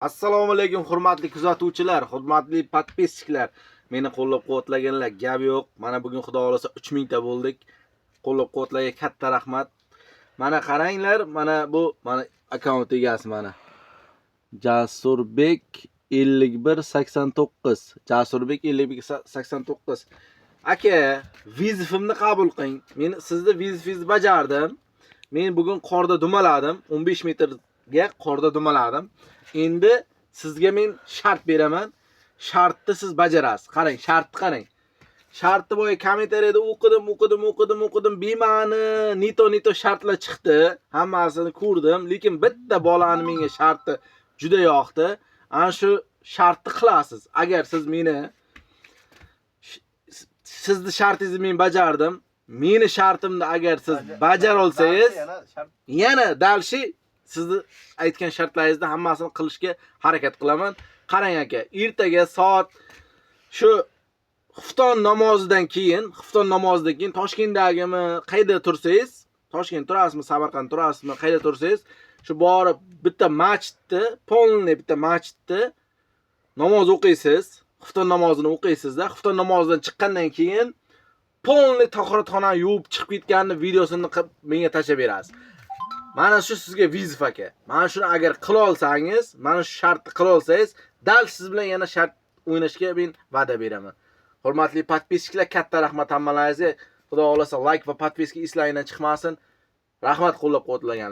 Assalomu alaykum hurmatli kuzatuvchilar, hurmatli podpischiklar. Meni qo'llab-quvvatlaganlar gap yo'q. Mana bugun xudo xolasa 3000 ta bo'ldik. Qo'llab-quvvatlarga katta rahmat. Mana qaranglar, mana bu mana akkaunt egasi mana. Jasurbek 5189. Jasurbek 5189. Aka, vizifimni qabul qiling. Men sizni vizifingizni bajardim. Men bugun qorda dumaladim. 15 metrga qorda dumaladim. Endi sizga men shart beraman. Shartni siz bajarasiz. Qarang, shartni qarang. Shartni bo'yi kommentariyada o'qidim. Bema'ni nito shartlar chiqdi. Hammasini ko'rdim, lekin bitta bolani menga sharti juda yoqdi. Ana shu shartni qilasiz. Agar siz meni sizni shartingizni men bajardim. Meni shartimni agar siz bajara olsangiz, yana dalshi sizni aytgan shartlaringizni hammasini qilishga harakat qilaman. Qarang aka, ertaga soat shu xufton namozidan keyin Toshkentdagimi, qayda tursangiz, Toshkent turasizmi, Samarqand turasizmi, qayda tursangiz, shu borib bitta masjidni, polniy bitta masjidni namoz o'qiysiz. Xufton namozini o'qiysizda. Xufton namozidan chiqqandan keyin polniy tahoratxonani yuvib chiqib ketganini videosini qilib menga tashlab berasiz. Mana shu sizga vizif aka. Mana shuni agar qila olsangiz, mana shu shartni qila olsangiz, dal siz bilan yana shart o'ynashga men va'da beraman. Hurmatli podpischiklar, katta rahmat hammalaringizga. Xudo xolasa like va podpiska eslangdan chiqmasin. Rahmat qo'llab-quvvatlaganlar.